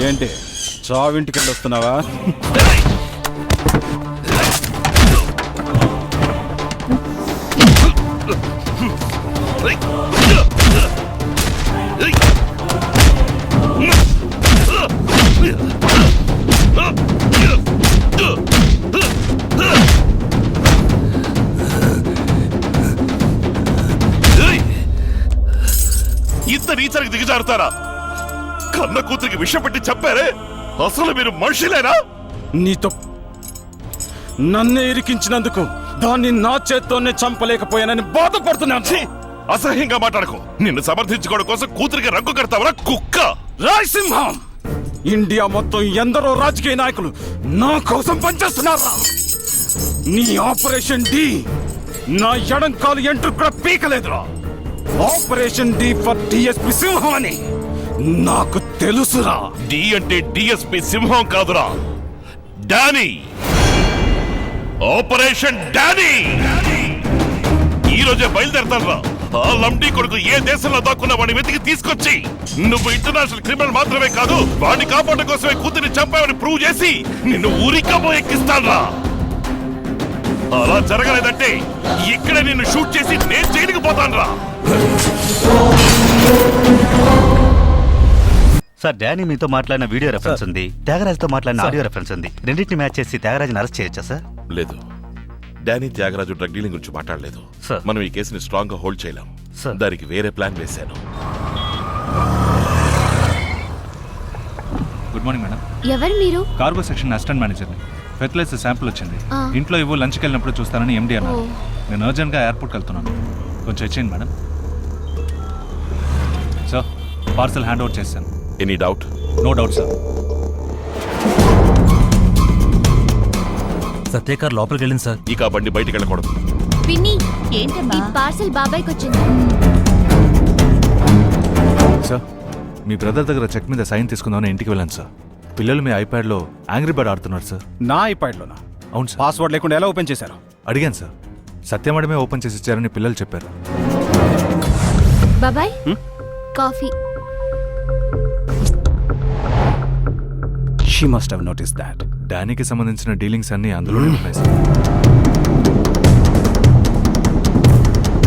ఏంటి చావింటికి వెళ్ళి వస్తున్నావా? ఇంత నీచరికి దిగజారుతారా? కన్న కూతురికి విషం పెట్టి చెప్పారే, అసలు మీరు మనుషులేనా? నీతో నన్నే ఇరికించినందుకు దాన్ని నా చేత్తోనే చంపలేకపోయానని బాధపడుతున్నాను. అసహ్యంగా మాట్లాడకు. నిన్ను సమర్థించుకోవడం కోసం కూతురికి రంగు కడతావరా కుక్క? రాయసింహం, ఇండియా మొత్తం ఎందరో రాజకీయ నాయకులు నా కోసం పనిచేస్తున్నారా? నీ ఆపరేషన్ డి నా ఎడంకాలు ఎంట్రు కూడా పీకలేదురా. ఆపరేషన్ డి ఫర్ డిఎస్పి సింహం అని నాకు తెలుసురా. డి అంటే డిఎస్పి సింహం కాదురా, డానీ. ఆపరేషన్ డానీ ఈ రోజే బయలుదేరతారా. ఆ లంబడి కొడుకు ఏ దేశంలో దాక్కున్న వాడిని వెతికి తీసుకొచ్చి నువ్వు ఇంటర్నేషనల్ క్రిమినల్ మాత్రమే కాదు, వాడిని కాపాడడం కోసమే కూతురిని చంపావని ప్రూవ్ చేసి నిన్ను ఊరికబో ఎక్కిస్తాన్రా. అలా జరగలేదంటే ఇక్కడే నిన్ను షూట్ చేసి నేను జైలుకి పోతాన్రా. సార్, డానీ మీతో మాట్లాడిన వీడియో రెఫరెన్స్ ఉంది, త్యాగరాజుతో మాట్లాడిన ఆడియో రెఫరెన్స్ ఉంది. రెండింటిని మ్యాచ్ చేసి త్యాగరాజుని అరెస్ట్ చేయొచ్చా సార్? లేదు, డానీ త్యాగరాజు డ్రగ్ డీలింగ్ గురించి మాట్లాడలేదు. మనం ఈ కేసుని స్ట్రాంగ్ గా హోల్డ్ చేయలేం. దానికి వేరే ప్లాన్ వేశాను. Good morning madam. ఎవరు మీరు? కార్గో సెక్షన్ అసిస్టెంట్ మేనేజర్ని. ఫెర్టిలైజర్ శాంపుల్ వచ్చింది. ఇంట్లో ఇవ్వు, లంచ్కి వెళ్ళినప్పుడు చూస్తానని ఎండి అన్నారు. నేను అర్జెంట్గా ఎయిర్పోర్ట్కి వెళ్తున్నాను, కొంచెం ఇచ్చేయండి madam. Sir, parcel hand over చేస్తాను. Any doubt? No doubt sir. సత్యకార్ లోపలికి వెళ్ళింది సార్. ఇక బండి బయటికి వెళ్ళకూడదు. పిన్ని, ఏంటమ్మా? ఈ పార్సల్ బాబాయ్కి వచ్చింది. సార్, మీ బ్రదర్ దగ్గర చెక్ మీద సైన్ తీసుకుందామని ఇంటికి వెళ్ళాను సార్. పిల్లలు మీ ఐప్యాడ్లో యాంగ్రీ బర్డ్ ఆడుతున్నారు సార్. నా ఐప్యాడ్లోనా? అవును సార్. పాస్వర్డ్ లేకుండా ఎలా ఓపెన్ చేశారు? అడిగాను సార్. సత్యమడమే ఓపెన్ చేసి ఇచ్చారని పిల్లలు చెప్పారు. బాబాయ్, coffee. She must have noticed that. డానీకి సంబంధించిన డీలింగ్స్ అన్ని అందులోనే ఉన్నాయి సార్.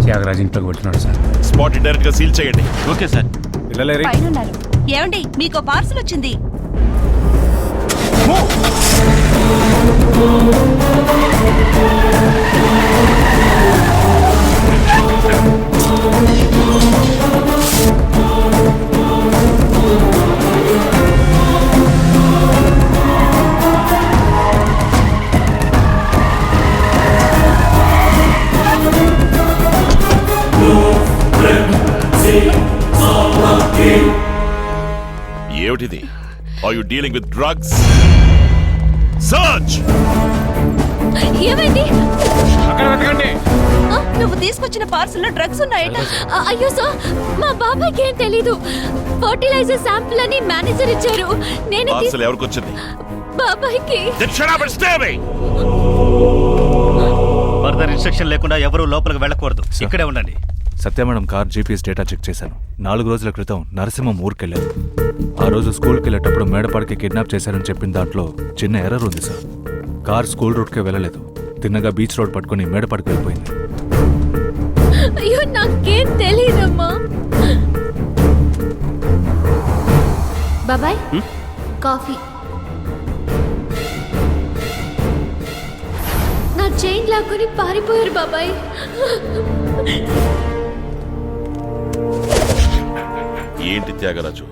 త్యాగరాజ్ ఇంట్లోకి వెళ్తున్నాడు సార్. స్పాట్ డైరెక్ట్ గా సీల్ చేయండి. Okay sir. పిల్లలేరి? ఏమండి, మీకు పార్సల్ వచ్చింది. ఏమిటిది? Are you dealing with drugs? Search! ఏమైంది? నువ్వు తీసుకొచ్చిన పార్సల్ లో డ్రగ్స్ ఉన్నాయట. అయ్యో సార్, మా బాబాయ్కి ఏం తెలీదు. ఫర్టిలైజర్ శాంపుల్ అని మేనేజర్ ఇచ్చారు. నేను పార్సల్ ఎవరికి వచ్చింది? బాబాయ్కి. Then shut up and stay away! Further instruction లేకుండా ఎవరూ లోపలికి వెళ్ళకూడదు, ఇక్కడే ఉండండి. Satya madam car GPS data check చేశాను. 4 రోజుల క్రితం నరసింహం ఊరికెళ్ళారు. ఆ రోజు స్కూల్కి వెళ్ళేటప్పుడు మేడపాడికి కిడ్నాప్ చేశారని చెప్పిన దాంట్లో చిన్న ఎర్రర్ ఉంది సార్. కార్ స్కూల్ రూట్కే వెళ్ళలేదు, తిన్నగా బీచ్ రోడ్ పట్టుకుని మేడపాడికి వెళ్ళిపోయింది. అయ్యో, నాకేం తెలీదమ్మా. బాబాయ్, కాఫీ. నా చైన్ లాక్కుని పారిపోయారు బాబాయ్. ఏంటి త్యాగరాజు,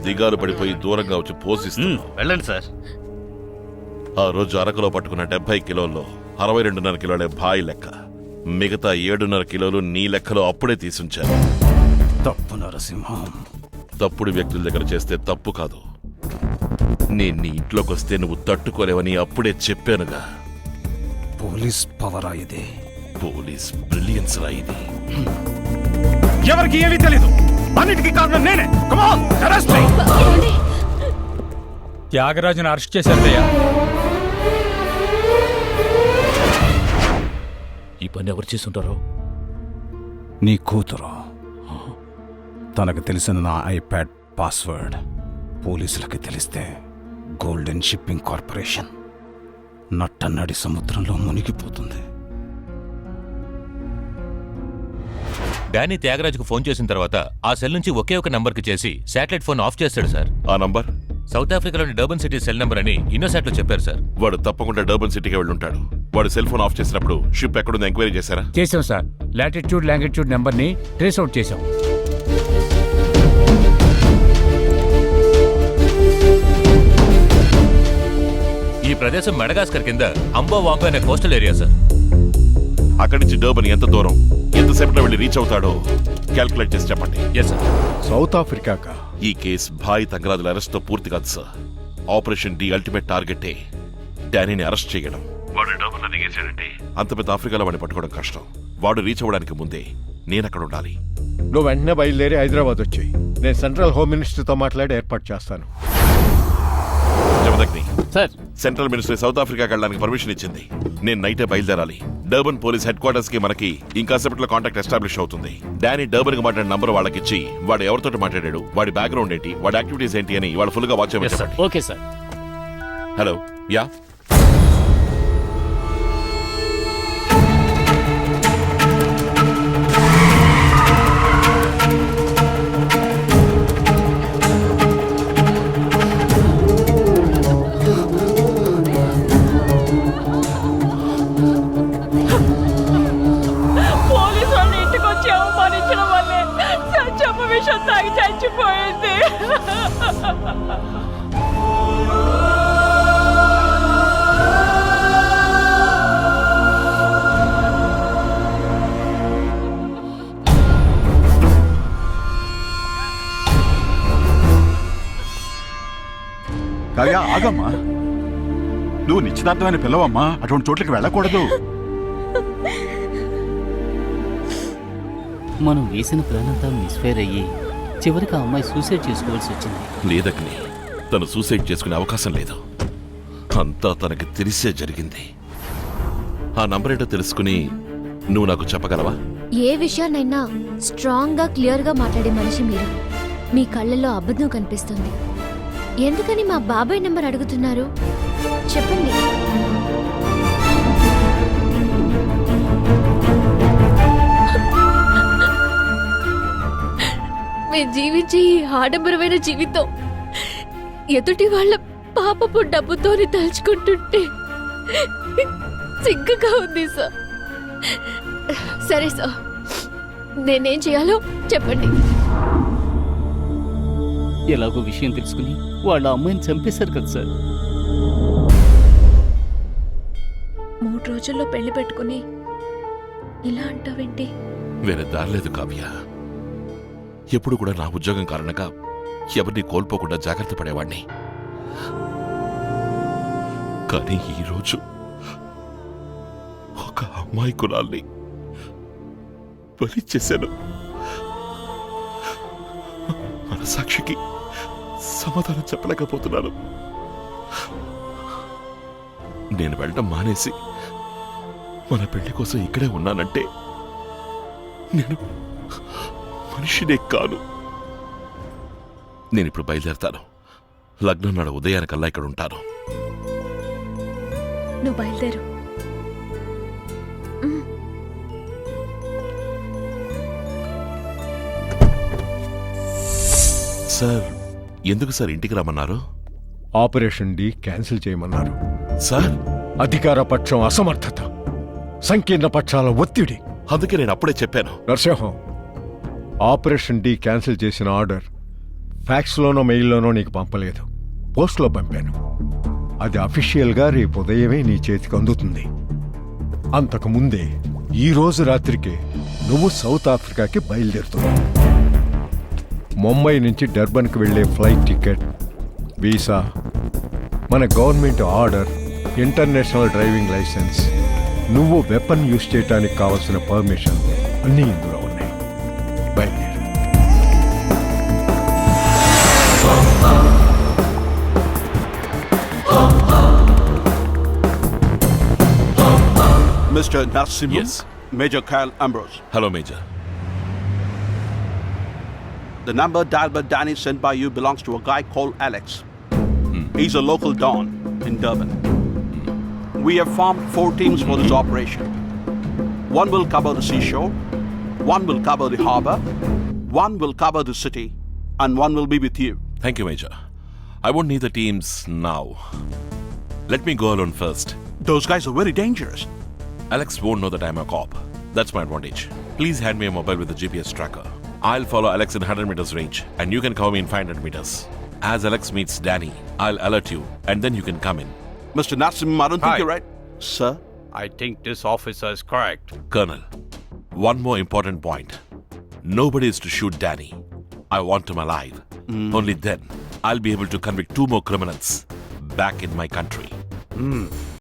దిగాలు పడిపోయి దూరంగా వచ్చి పోషిస్తున్నావు? వెళ్ళండి సార్. ఆ రోజు అరకులో పట్టుకున్న 70 కిలోల్లో 62.5 కిలోలే భాయ్ లెక్క, మిగతా 7.5 కిలోలు నీ లెక్కలో అప్పుడే తీసుంచాను. తప్పు నరసింహం. తప్పుడు వ్యక్తుల దగ్గర చేస్తే తప్పు కాదు. నేను నీ ఇంట్లోకి వస్తే నువ్వు తట్టుకోలేవని అప్పుడే చెప్పానుగా. పోలీస్ పవరా ఇది? పోలీస్ బ్రిలియన్స్ రా ఇది. ఎవరికి ఏమీ తెలీదు, అన్నిటికీ కారణం నేనే. Come on, arrest me. త్యాగరాజును అరెస్ట్ చేశారయ్యా. ఈ పని ఎవరు చేసుంటారో? నీ కూతురు. తనకు తెలిసిన నా ఐప్యాడ్ పాస్వర్డ్ పోలీసులకి తెలిస్తే గోల్డెన్ షిప్పింగ్ కార్పొరేషన్ నట్టన్నడి సముద్రంలో మునిగిపోతుంది. డానీ త్యాగరాజ్కు ఫోన్ చేసిన తర్వాత ఆ సెల్ నుంచి ఒకే ఒక నంబర్కి చేసి శాటిలైట్ ఫోన్ ఆఫ్ చేస్తాడు సార్. ఆ నంబర్ సౌత్ ఆఫ్రికాలోని డర్బన్ సిటీ సెల్ నంబర్ అని ఇన్నోసాట్లో చెప్పారు సార్. వాడు తప్పకుండా డర్బన్ సిటీకి వెళ్ళుంటాడు. వాడు సెల్ ఫోన్ ఆఫ్ చేసినప్పుడు షిప్ ఎక్కడుందో ఎంక్వైరీ చేశారా? చేసాం సార్. లాటిట్యూడ్ లాంగిట్యూడ్ నెంబర్ని ట్రేస్ అవుట్ చేసాం. ఈ ప్రదేశం మెడగాస్కర్ కింద అంబో వాంపే అనే కోస్టల్ ఏరియా సార్. అక్కడి నుంచి డర్బన్ ఎంత దూరం, ఎంతసేపట్లో వెళ్ళి రీచ్ అవుతాడో క్యాల్కులేట్ చేసి చెప్పండి. Yes sir. సౌత్ ఆఫ్రికాకా? ఈ కేసు భాయ్ తంగరాజుల అరెస్ట్ తో పూర్తి కాదు సార్. ఆపరేషన్ డి అల్టిమేట్ టార్గెటే డానీని అరెస్ట్ చేయడం. వాడు డర్బన్ లో దిగేసాడంటే అంత పెద్ద ఆఫ్రికాలో వాడిని పట్టుకోవడం కష్టం. వాడు రీచ్ అవ్వడానికి ముందే నేను అక్కడ ఉండాలి. నువ్వు వెంటనే బయలుదేరి హైదరాబాద్ వచ్చి నేను సెంట్రల్ హోమ్ మినిస్టర్తో మాట్లాడి ఏర్పాటు చేస్తాను. Jamadagni sir, central minister south ఆఫ్రికాకి వెళ్ళడానికి పర్మిషన్ ఇచ్చింది. నేను నైటే బయలుదేరాలి. డర్బన్ పోలీస్ హెడ్ క్వార్టర్స్ కి మనకి ఇంకాసేపట్లో కాంటాక్ట్ ఎస్టాబ్లిష్ అవుతుంది. డానీ డర్బన్ కి మాట్లాడిన నంబర్ వాళ్ళకి ఇచ్చి వాడు ఎవరితో మాట్లాడాడు, వాడి బ్యాక్గ్రౌండ్ ఏంటి, వాడి యాక్టివిటీస్ ఏంటి అని వాళ్ళు ఫుల్ గా వాచ్ చేయమని చెప్పండి. Okay sir. Hello, yeah police వాళ్ళు ఇంటికి వచ్చి అవమానించడం వల్లే సత్యమ్మ విషయం తాగి చచ్చిపోయింది. కాగా ఆగమ్మా, నువ్వు నిశ్చితార్థమైన పిల్లవమ్మా, అటువంటి చోట్లకి వెళ్ళకూడదు. మనం వేసిన ప్లాన్ అంతా మిస్ఫైర్ అయ్యి చివరికి ఆ అమ్మాయి సూసైడ్ చేసుకోవాల్సి వచ్చింది. లేదగ్ని, తను సూసైడ్ చేసుకునే అవకాశం లేదు. అంతా తనకి తెలిసే జరిగింది. ఆ నంబర్ ఏంటో తెలుసుకుని నువ్వు నాకు చెప్పగలవా? ఏ విషయాన్నైనా స్ట్రాంగ్ గా క్లియర్ గా మాట్లాడే మనిషి మీరు. మీ కళ్ళల్లో అబద్ధం కనిపిస్తుంది. ఎందుకని మా బాబాయ్ నెంబర్ అడుగుతున్నారు? చెప్పండి. మేము జీవించే ఈ ఆడంబరమైన జీవితం ఎదుటి వాళ్ళ పాపపు డబ్బుతోని తలుచుకుంటుంటే సిగ్గుగా ఉంది సార్. సరే సార్, నేనేం చేయాలో చెప్పండి. ఎలాగో విషయం తెలుసుకుని వాళ్ళ అమ్మాయిని చంపేశారు కదా సార్. 3 రోజుల్లో పెళ్లి పెట్టుకుని ఇలా అంటావేంటి? వేరే దారిలేదు కావ్య. ఎప్పుడు కూడా నా ఉద్యోగం కారణంగా ఎవరిని కోల్పోకుండా జాగ్రత్త పడేవాణ్ణి. కానీ ఈరోజు ఒక అమ్మాయి కులాల్ని బలి చేశాను. మనసాక్షికి సమాధానం చెప్పలేకపోతున్నాను. నేను వెళ్ళడం మానేసి మన పెళ్లి కోసం ఇక్కడే ఉన్నానంటే నేను మనిషినే కాను. నేనిప్పుడు బయలుదేరతాను. లగ్నం నాడు ఉదయానికల్లా ఇక్కడ ఉంటాను. నువ్వు బయలుదేరు. సార్, ఎందుకు సార్ ఇంటికి రమ్మన్నారు? ఆపరేషన్ డి క్యాన్సిల్ చేయమన్నారు. సార్, అధికార పక్షం అసమర్థత, సంకీర్ణ పక్షాల ఒత్తిడి. అందుకే నేను అప్పుడే చెప్పాను. నరసింహం, ఆపరేషన్ డి క్యాన్సిల్ చేసిన ఆర్డర్ ఫ్యాక్స్లోనో మెయిల్లోనో నీకు పంపలేదు, పోస్ట్లో పంపాను. అది అఫీషియల్గా రేపు ఉదయమే నీ చేతికి అందుతుంది. అంతకుముందే ఈ రోజు రాత్రికి నువ్వు సౌత్ ఆఫ్రికాకి బయలుదేరుతున్నావు. ముంబై నుంచి డర్బన్కి వెళ్లే ఫ్లైట్ టికెట్, వీసా, మన government order, international driving licence, నువ్వు వెపన్ యూజ్ చేయడానికి కావాల్సిన పర్మిషన్ అన్నీ ఇందులో ఉన్నాయి. బయలుదేరు. Mr. Narasimhan, Yes. Major Kyle Ambrose. Hello major. The number dialed by Danny sent by you belongs to a guy called Alex. He's a local don in Durban. We have formed 4 teams for this operation. One will cover the seashore, one will cover the harbor, one will cover the city, and one will be with you. Thank you, Major. I won't need the teams now. Let me go alone first. Those guys are very dangerous. Alex won't know that I'm a cop. That's my advantage. Please hand me a mobile with a GPS tracker. I'll follow Alex in 100 meters range, and you can cover me in 500 meters. As Alex meets Danny, I'll alert you, and then you can come in. Mr. Nassim, I don't think Hi. you're right. Sir? I think this officer is correct. Colonel, one more important point. Nobody is to shoot Danny. I want him alive. Only then, I'll be able to convict 2 more criminals back in my country.